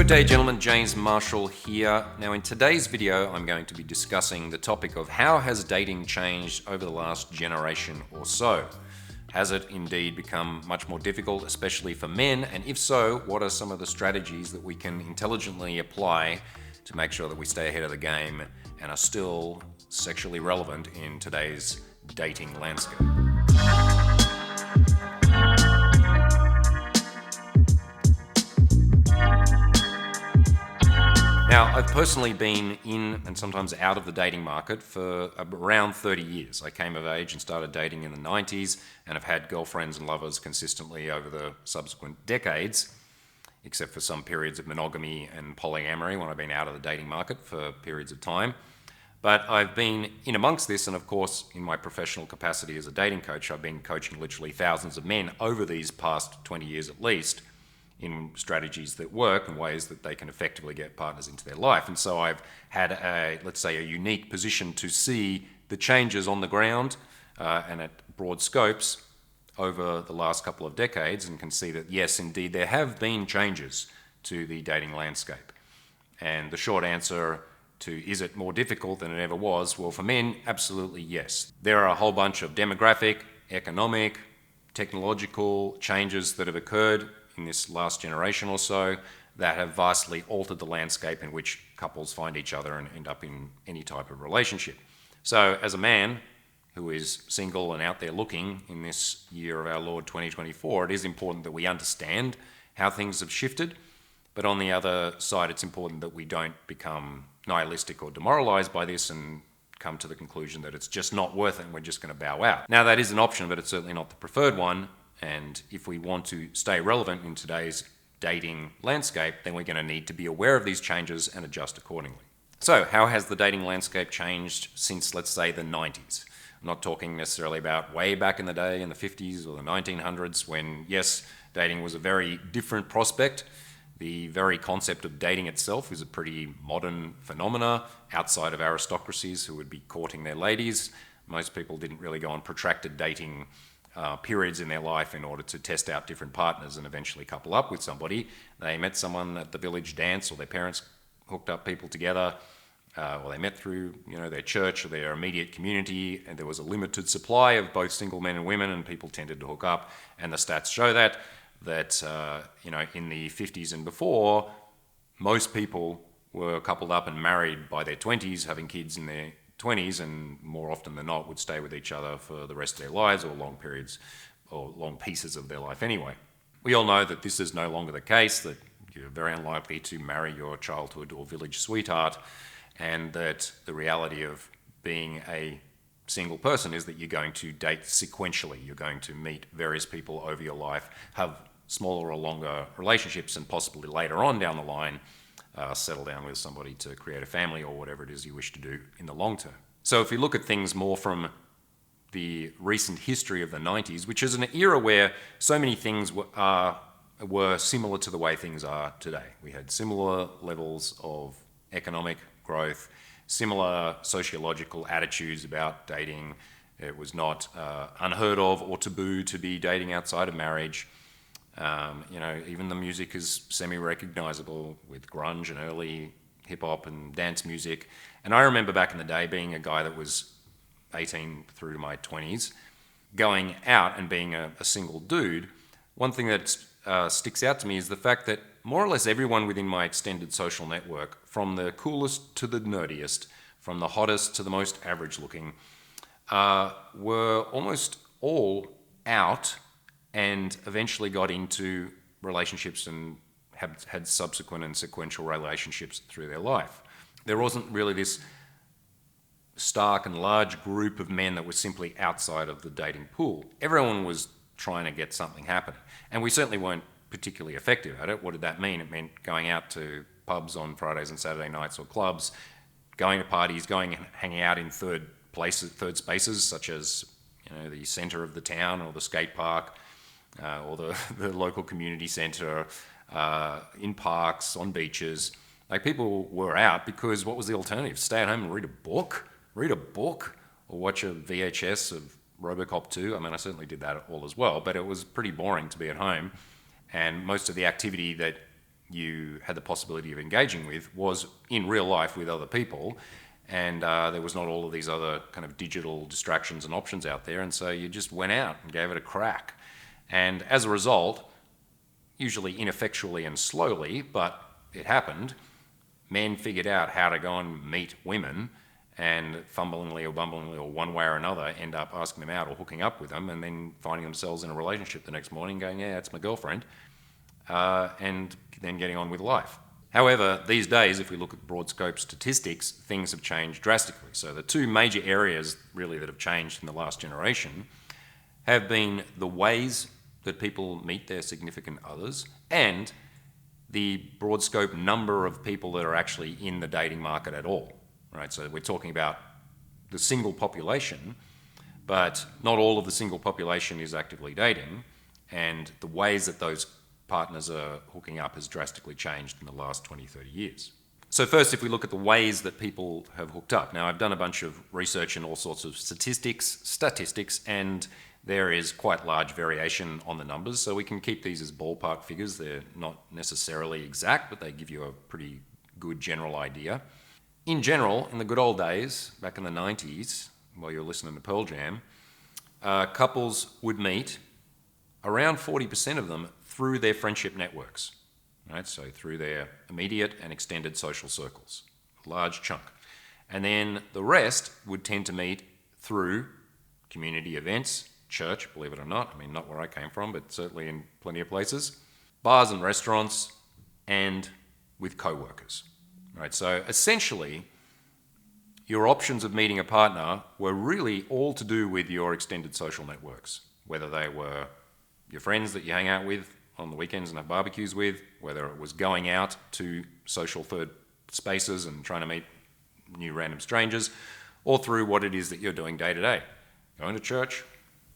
Good day, gentlemen. James Marshall here. Now, in today's video, I'm going to be discussing the topic of how has dating changed over the last generation or so. Has it indeed become much more difficult, especially for men? And if so, what are some of the strategies that we can intelligently apply to make sure that we stay ahead of the game and are still sexually relevant in today's dating landscape? Now, I've personally been in and sometimes out of the dating market for around 30 years. I came of age and started dating in the 90s and have had girlfriends and lovers consistently over the subsequent decades, except for some periods of monogamy and polyamory when I've been out of the dating market for periods of time. But I've been in amongst this, and of course, in my professional capacity as a dating coach, I've been coaching literally thousands of men over these past 20 years at least, in strategies that work and ways that they can effectively get partners into their life. And so I've had a unique position to see the changes on the ground and at broad scopes over the last couple of decades, and can see that yes, indeed, there have been changes to the dating landscape. And the short answer to is it more difficult than it ever was? Well, for men, absolutely yes. There are a whole bunch of demographic, economic, technological changes that have occurred in this last generation or so that have vastly altered the landscape in which couples find each other and end up in any type of relationship. So as a man who is single and out there looking in this year of our Lord 2024, it is important that we understand how things have shifted, but on the other side, it's important that we don't become nihilistic or demoralized by this and come to the conclusion that it's just not worth it and we're just going to bow out. Now, that is an option, but it's certainly not the preferred one. And if we want to stay relevant in today's dating landscape, then we're going to need to be aware of these changes and adjust accordingly. So how has the dating landscape changed since, let's say, the 90s? I'm not talking necessarily about way back in the day in the 50s or the 1900s when, yes, dating was a very different prospect. The very concept of dating itself is a pretty modern phenomena outside of aristocracies who would be courting their ladies. Most people didn't really go on protracted dating periods in their life in order to test out different partners and eventually couple up with somebody. They met someone at the village dance, or their parents hooked up people together, or they met through their church or their immediate community, and there was a limited supply of both single men and women, and people tended to hook up. And the stats show that in the 50s and before, most people were coupled up and married by their 20s, having kids in their 20s, and more often than not would stay with each other for the rest of their lives, or long periods or long pieces of their life anyway. We all know that this is no longer the case, that you're very unlikely to marry your childhood or village sweetheart, and that the reality of being a single person is that you're going to date sequentially. You're going to meet various people over your life, have smaller or longer relationships, and possibly later on down the line settle down with somebody to create a family or whatever it is you wish to do in the long term. So if we look at things more from the recent history of the 90s, which is an era where so many things were similar to the way things are today. We had similar levels of economic growth, similar sociological attitudes about dating. It was not unheard of or taboo to be dating outside of marriage. Even the music is semi-recognizable with grunge and early hip-hop and dance music. And I remember back in the day being a guy that was 18 through to my 20s, going out and being a single dude. One thing that sticks out to me is the fact that more or less everyone within my extended social network, from the coolest to the nerdiest, from the hottest to the most average-looking, were almost all out and eventually got into relationships and had subsequent and sequential relationships through their life. There wasn't really this stark and large group of men that was simply outside of the dating pool. Everyone was trying to get something happen. And we certainly weren't particularly effective at it. What did that mean? It meant going out to pubs on Fridays and Saturday nights, or clubs, going to parties, going and hanging out in third spaces, such as the centre of the town or the skate park, or the local community centre, in parks, on beaches. Like, people were out because what was the alternative? Stay at home and read a book, or watch a VHS of RoboCop 2. I mean, I certainly did that all as well, but it was pretty boring to be at home. And most of the activity that you had the possibility of engaging with was in real life with other people, and there was not all of these other kind of digital distractions and options out there, and so you just went out and gave it a crack. And as a result, usually ineffectually and slowly, but it happened, men figured out how to go and meet women and fumblingly or bumblingly or one way or another end up asking them out or hooking up with them and then finding themselves in a relationship the next morning going, yeah, it's my girlfriend, and then getting on with life. However, these days, if we look at broad scope statistics, things have changed drastically. So the two major areas really that have changed in the last generation have been the ways that people meet their significant others and the broad scope number of people that are actually in the dating market at all. Right, so we're talking about the single population, but not all of the single population is actively dating, and the ways that those partners are hooking up has drastically changed in the last 20, 30 years. So first, if we look at the ways that people have hooked up. Now, I've done a bunch of research in all sorts of statistics, and there is quite large variation on the numbers, so we can keep these as ballpark figures. They're not necessarily exact, but they give you a pretty good general idea. In general, in the good old days, back in the 90s, while you were listening to Pearl Jam, couples would meet, around 40% of them, through their friendship networks, right? So through their immediate and extended social circles, a large chunk. And then the rest would tend to meet through community events, church, believe it or not. I mean, not where I came from, but certainly in plenty of places, bars and restaurants, and with co-workers. Right, so essentially, your options of meeting a partner were really all to do with your extended social networks, whether they were your friends that you hang out with on the weekends and have barbecues with, whether it was going out to social third spaces and trying to meet new random strangers, or through what it is that you're doing day to day. Going to church,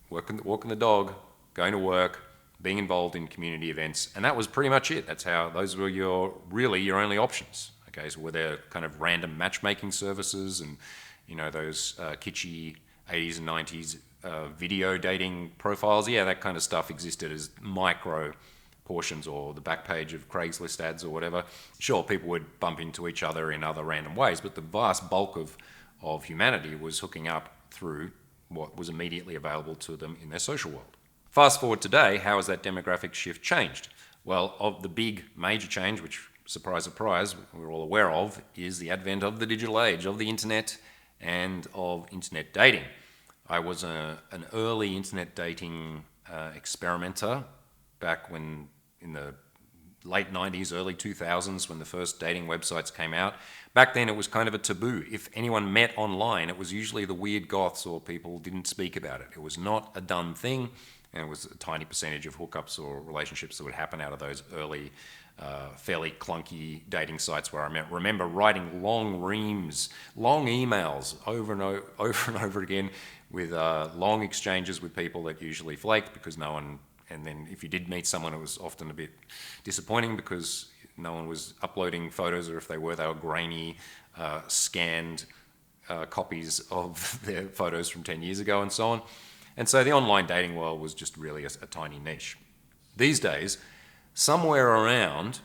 walking the dog, going to work, being involved in community events, and that was pretty much it. Those were your only options. Okay, so were there kind of random matchmaking services and, those kitschy 80s and 90s video dating profiles? Yeah, that kind of stuff existed as micro portions or the back page of Craigslist ads or whatever. Sure, people would bump into each other in other random ways, but the vast bulk of humanity was hooking up through what was immediately available to them in their social world. Fast forward today, how has that demographic shift changed? Well, of the big major change, which surprise, surprise, we're all aware of, is the advent of the digital age, of the internet and of internet dating. I was an early internet dating experimenter back when in the late 90s, early 2000s, when the first dating websites came out. Back then it was kind of a taboo. If anyone met online, it was usually the weird goths or people didn't speak about it. It was not a done thing, and it was a tiny percentage of hookups or relationships that would happen out of those early fairly clunky dating sites where I remember writing long reams, long emails over and over again with long exchanges with people that usually flaked because no one, and then if you did meet someone, it was often a bit disappointing because no one was uploading photos, or if they were grainy, scanned copies of their photos from 10 years ago and so on. And so the online dating world was just really a tiny niche. These days, somewhere around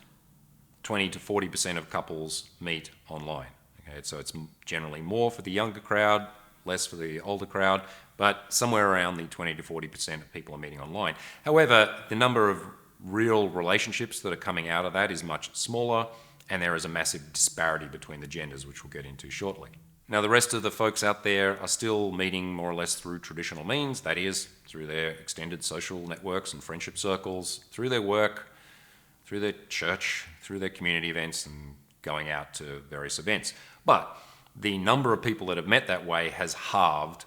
20 to 40% of couples meet online. Okay, so it's generally more for the younger crowd, less for the older crowd, but somewhere around the 20 to 40% of people are meeting online. However, the number of real relationships that are coming out of that is much smaller, and there is a massive disparity between the genders, which we'll get into shortly. Now, the rest of the folks out there are still meeting more or less through traditional means, that is, through their extended social networks and friendship circles, through their work, through their church, through their community events, and going out to various events. But the number of people that have met that way has halved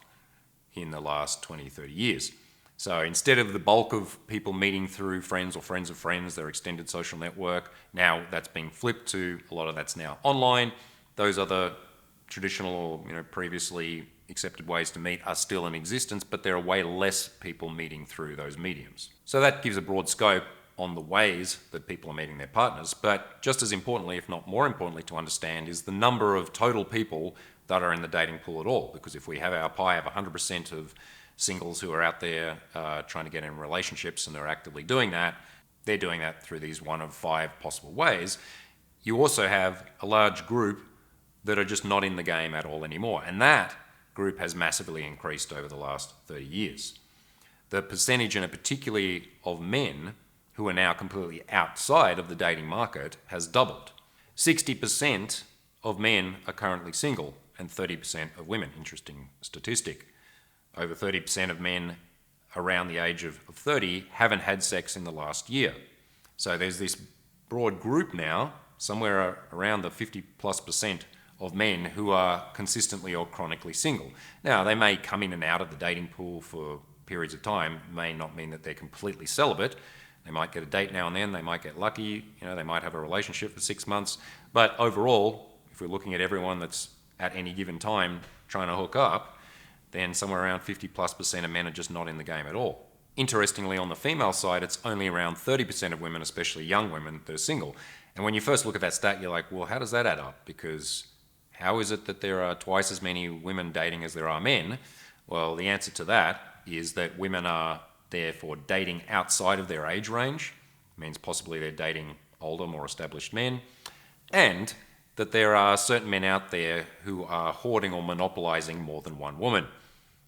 in the last 20, 30 years. So instead of the bulk of people meeting through friends or friends of friends, their extended social network, now that's being flipped to a lot of that's now online. Those other traditional or previously accepted ways to meet are still in existence, but there are way less people meeting through those mediums. So that gives a broad scope on the ways that people are meeting their partners, but just as importantly, if not more importantly to understand, is the number of total people that are in the dating pool at all. Because if we have our pie of 100% of singles who are out there trying to get in relationships and they're actively doing that, they're doing that through these one of 5 possible ways. You also have a large group that are just not in the game at all anymore. And that group has massively increased over the last 30 years. The percentage, and particularly of men who are now completely outside of the dating market, has doubled. 60% of men are currently single and 30% of women. Interesting statistic. Over 30% of men around the age of 30 haven't had sex in the last year. So there's this broad group now, somewhere around the 50+% of men who are consistently or chronically single. Now, they may come in and out of the dating pool for periods of time. It may not mean that they're completely celibate. They might get a date now and then. They might get lucky. They might have a relationship for 6 months. But overall, if we're looking at everyone that's at any given time trying to hook up, then somewhere around 50+% of men are just not in the game at all. Interestingly, on the female side, it's only around 30% of women, especially young women, that are single. And when you first look at that stat, you're like, well, how does that add up? Because how is it that there are twice as many women dating as there are men? Well, the answer to that is that women are therefore dating outside of their age range. It means possibly they're dating older, more established men. And that there are certain men out there who are hoarding or monopolizing more than one woman.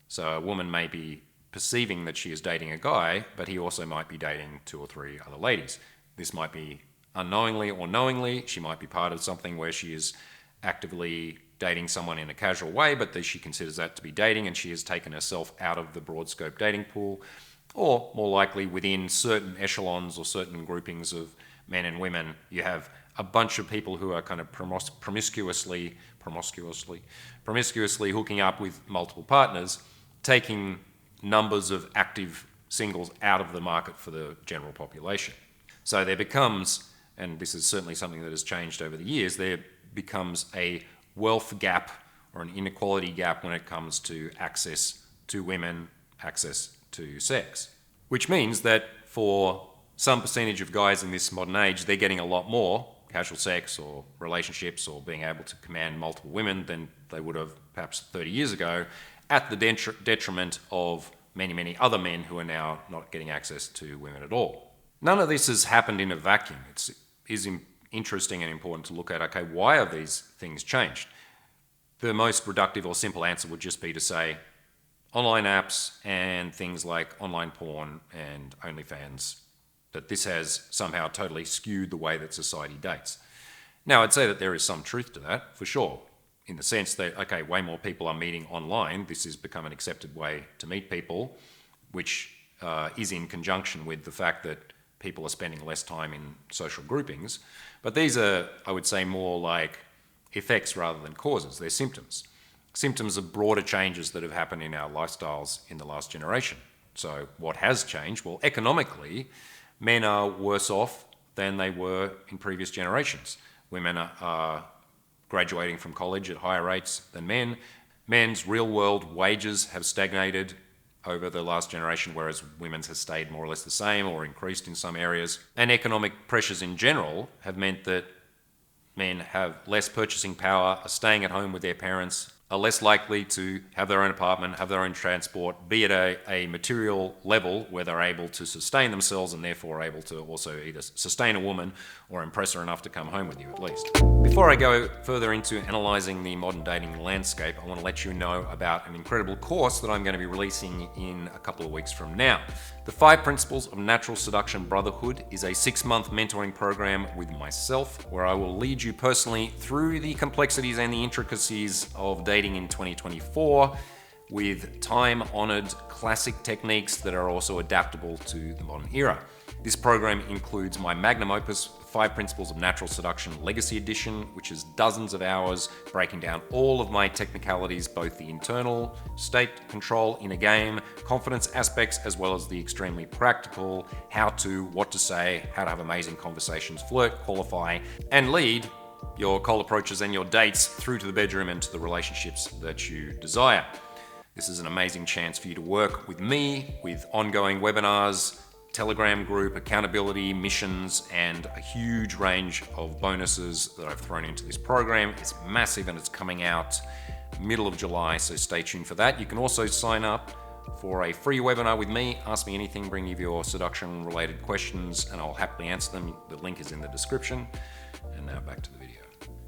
So a woman may be perceiving that she is dating a guy, but he also might be dating 2 or 3 other ladies. This might be unknowingly or knowingly. She might be part of something where she is actively dating someone in a casual way, but that she considers that to be dating, and she has taken herself out of the broad scope dating pool. Or more likely, within certain echelons or certain groupings of men and women, you have a bunch of people who are kind of promiscuously hooking up with multiple partners, taking numbers of active singles out of the market for the general population. So there becomes, and this is certainly something that has changed over the years, there becomes a wealth gap or an inequality gap when it comes to access to women, access to sex. Which means that for some percentage of guys in this modern age, they're getting a lot more casual sex or relationships or being able to command multiple women than they would have perhaps 30 years ago, at the detriment of many, many other men who are now not getting access to women at all. None of this has happened in a vacuum. It is interesting and important to look at, okay, why have these things changed? The most reductive or simple answer would just be to say online apps and things like online porn and OnlyFans, that this has somehow totally skewed the way that society dates. Now, I'd say that there is some truth to that, for sure, in the sense that, okay, way more people are meeting online. This has become an accepted way to meet people, which is in conjunction with the fact that people are spending less time in social groupings. But these are, I would say, more like effects rather than causes. They're symptoms. Symptoms of broader changes that have happened in our lifestyles in the last generation. So what has changed? Well, economically, men are worse off than they were in previous generations. Women are graduating from college at higher rates than men. Men's real-world wages have stagnated over the last generation, whereas women's has stayed more or less the same or increased in some areas. And economic pressures in general have meant that men have less purchasing power, are staying at home with their parents, are less likely to have their own apartment, have their own transport, be at a material level where they're able to sustain themselves and therefore able to also either sustain a woman or impress her enough to come home with you at least. Before I go further into analysing the modern dating landscape, I want to let you know about an incredible course that I'm going to be releasing in a couple of weeks from now. The 5 Principles of Natural Seduction Brotherhood is a 6-month mentoring program with myself where I will lead you personally through the complexities and the intricacies of dating in 2024 with time-honoured classic techniques that are also adaptable to the modern era. This program includes my magnum opus, 5 Principles of Natural Seduction Legacy Edition, which is dozens of hours breaking down all of my technicalities, both the internal state control in a game, confidence aspects, as well as the extremely practical how to, what to say, how to have amazing conversations, flirt, qualify, and lead your cold approaches and your dates through to the bedroom and to the relationships that you desire. This is an amazing chance for you to work with me, with ongoing webinars, Telegram group, accountability, missions, and a huge range of bonuses that I've thrown into this program. It's massive and it's coming out middle of July, so stay tuned for that. You can also sign up For a free webinar with me, ask me anything, bring me your seduction related questions, and I'll happily answer them. The link is in the description. And now back to the video.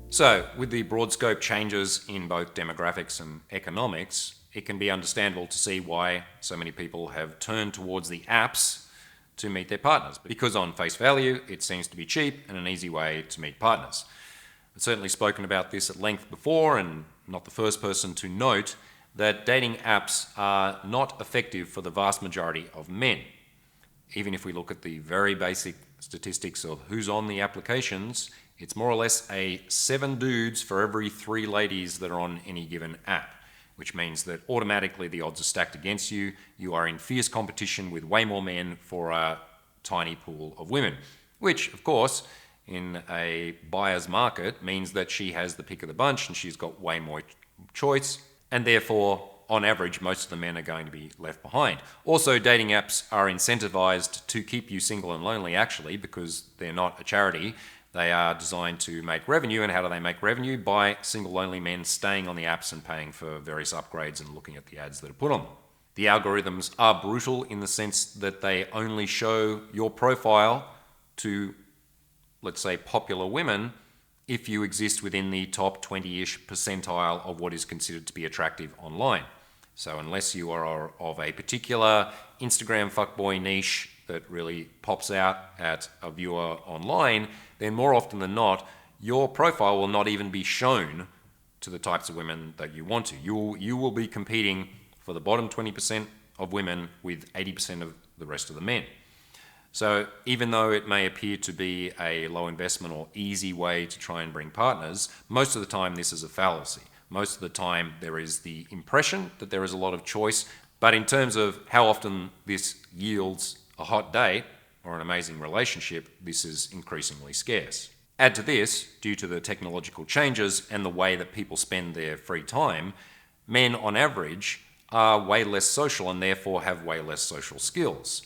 So, with the broad scope changes in both demographics and economics, it can be understandable to see why so many people have turned towards the apps to meet their partners. Because on face value, it seems to be cheap and an easy way to meet partners. I've certainly spoken about this at length before, and not the first person to note that dating apps are not effective for the vast majority of men. Even if we look at the very basic statistics of who's on the applications, it's more or less a 7 dudes for every 3 ladies that are on any given app, which means that automatically the odds are stacked against you. You are in fierce competition with way more men for a tiny pool of women, which, of course, in a buyer's market means that she has the pick of the bunch and she's got way more choice, and therefore, on average, most of the men are going to be left behind. Also, dating apps are incentivized to keep you single and lonely, actually, because they're not a charity. They are designed to make revenue, and how do they make revenue? By single lonely men staying on the apps and paying for various upgrades and looking at the ads that are put on them. The algorithms are brutal in the sense that they only show your profile to, let's say, popular women if you exist within the top 20-ish percentile of what is considered to be attractive online. So unless you are of a particular Instagram fuckboy niche that really pops out at a viewer online, then more often than not, your profile will not even be shown to the types of women that you want to. You will be competing for the bottom 20% of women with 80% of the rest of the men. So even though it may appear to be a low investment or easy way to try and bring partners, most of the time this is a fallacy. Most of the time there is the impression that there is a lot of choice, but in terms of how often this yields a hot date or an amazing relationship, this is increasingly scarce. Add to this, due to the technological changes and the way that people spend their free time, men on average are way less social and therefore have way less social skills.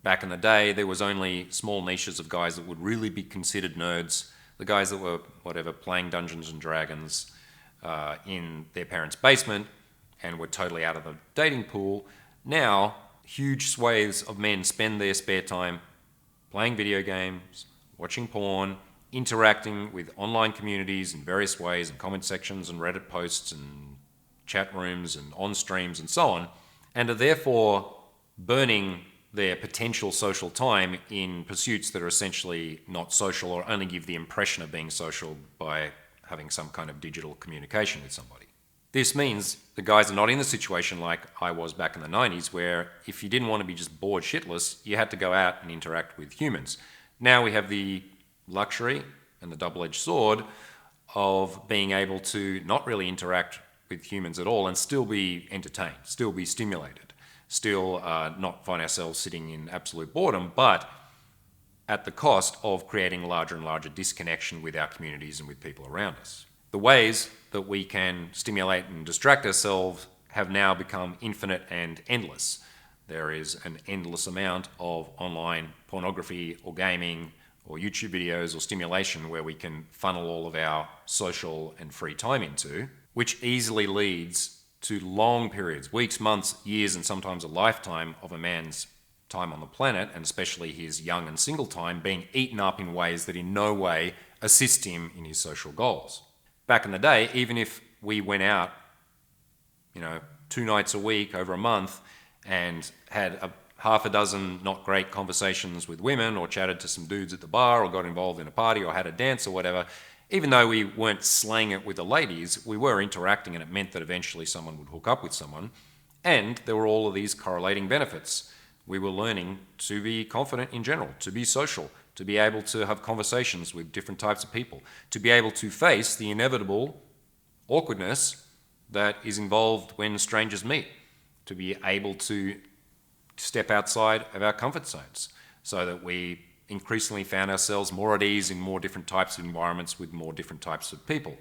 Back in the day, there was only small niches of guys that would really be considered nerds, the guys that were, playing Dungeons and Dragons in their parents' basement and were totally out of the dating pool. Now, huge swathes of men spend their spare time playing video games, watching porn, interacting with online communities in various ways, and comment sections and Reddit posts and chat rooms and on streams and so on, and are therefore burning their potential social time in pursuits that are essentially not social or only give the impression of being social by having some kind of digital communication with somebody. This means the guys are not in the situation like I was back in the 90s, where if you didn't want to be just bored shitless, you had to go out and interact with humans. Now we have the luxury and the double-edged sword of being able to not really interact with humans at all and still be entertained, still be stimulated, still not find ourselves sitting in absolute boredom, but at the cost of creating larger and larger disconnection with our communities and with people around us. The ways that we can stimulate and distract ourselves have now become infinite and endless. There is an endless amount of online pornography or gaming or YouTube videos or stimulation where we can funnel all of our social and free time into, which easily leads to long periods, weeks, months, years, and sometimes a lifetime of a man's time on the planet, and especially his young and single time, being eaten up in ways that in no way assist him in his social goals. Back in the day, even if we went out, 2 nights a week over a month and had a half a dozen not great conversations with women, or chatted to some dudes at the bar, or got involved in a party, or had a dance or whatever, even though we weren't slaying it with the ladies, we were interacting, and it meant that eventually someone would hook up with someone. And there were all of these correlating benefits. We were learning to be confident in general, to be social, to be able to have conversations with different types of people, to be able to face the inevitable awkwardness that is involved when strangers meet, to be able to step outside of our comfort zones so that we increasingly found ourselves more at ease in more different types of environments with more different types of people.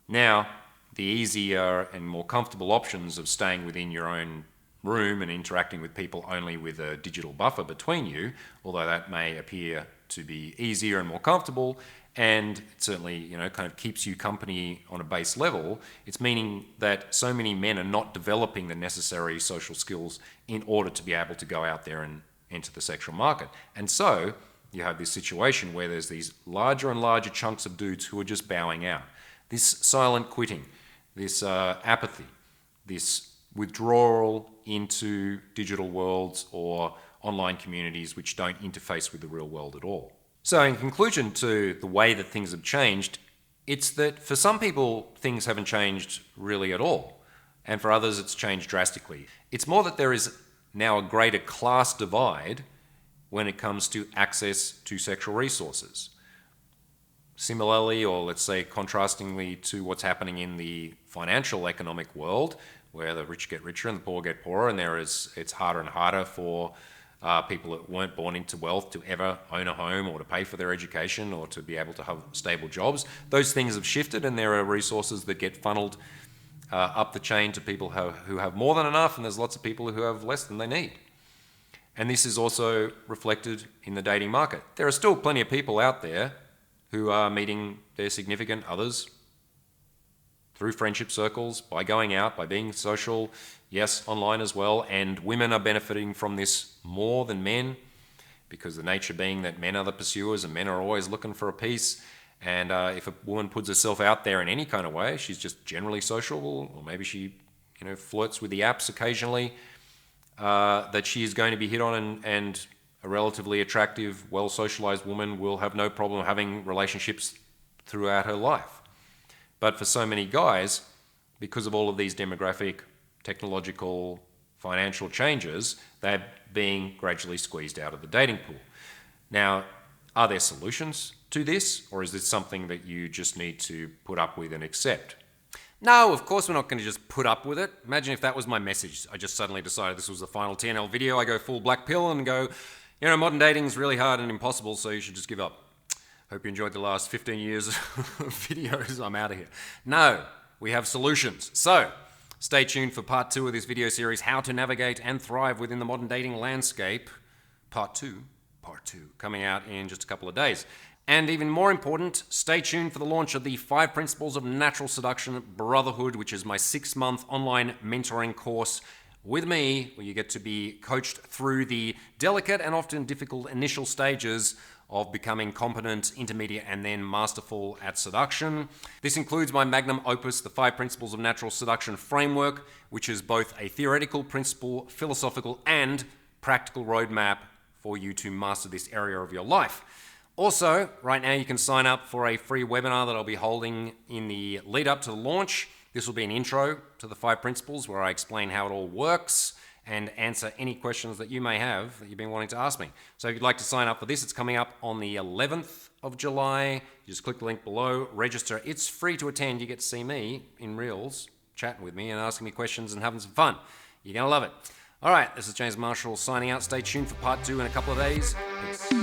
Now, the easier and more comfortable options of staying within your own room and interacting with people only with a digital buffer between you, although that may appear to be easier and more comfortable, and it certainly, kind of keeps you company on a base level, it's meaning that so many men are not developing the necessary social skills in order to be able to go out there and enter the sexual market. And so you have this situation where there's these larger and larger chunks of dudes who are just bowing out. This silent quitting, this apathy, this withdrawal into digital worlds or online communities which don't interface with the real world at all. So in conclusion to the way that things have changed, it's that for some people things haven't changed really at all, and for others it's changed drastically. It's more that there is now a greater class divide when it comes to access to sexual resources. Similarly, or let's say contrastingly to what's happening in the financial economic world, where the rich get richer and the poor get poorer, and it's harder and harder for people that weren't born into wealth to ever own a home or to pay for their education or to be able to have stable jobs. Those things have shifted, and there are resources that get funneled up the chain to people who have more than enough, and there's lots of people who have less than they need. And this is also reflected in the dating market. There are still plenty of people out there who are meeting their significant others through friendship circles, by going out, by being social, yes, online as well, and women are benefiting from this more than men, because the nature being that men are the pursuers and men are always looking for a piece, and if a woman puts herself out there in any kind of way, she's just generally social, or maybe she flirts with the apps occasionally, that she is going to be hit on, and a relatively attractive, well-socialized woman will have no problem having relationships throughout her life. But for so many guys, because of all of these demographic, technological, financial changes, they're being gradually squeezed out of the dating pool. Now, are there solutions to this, or is this something that you just need to put up with and accept? No, of course we're not going to just put up with it. Imagine if that was my message. I just suddenly decided this was the final TNL video. I go full black pill and go, modern dating is really hard and impossible, so you should just give up. Hope you enjoyed the last 15 years of videos. I'm out of here. No, we have solutions. So stay tuned for part 2 of this video series, How to Navigate and Thrive Within the Modern Dating Landscape. Part 2, coming out in just a couple of days. And even more important, stay tuned for the launch of the 5 Principles of Natural Seduction Brotherhood, which is my 6-month online mentoring course with me, where you get to be coached through the delicate and often difficult initial stages of becoming competent, intermediate, and then masterful at seduction. This includes my magnum opus, the 5 Principles of Natural Seduction Framework, which is both a theoretical principle, philosophical, and practical roadmap for you to master this area of your life. Also, right now you can sign up for a free webinar that I'll be holding in the lead up to the launch. This will be an intro to the 5 principles where I explain how it all works and answer any questions that you may have that you've been wanting to ask me. So if you'd like to sign up for this, it's coming up on the 11th of July. You just click the link below, register. It's free to attend. You get to see me in reels, chatting with me and asking me questions and having some fun. You're going to love it. All right, this is James Marshall signing out. Stay tuned for part 2 in a couple of days. Peace.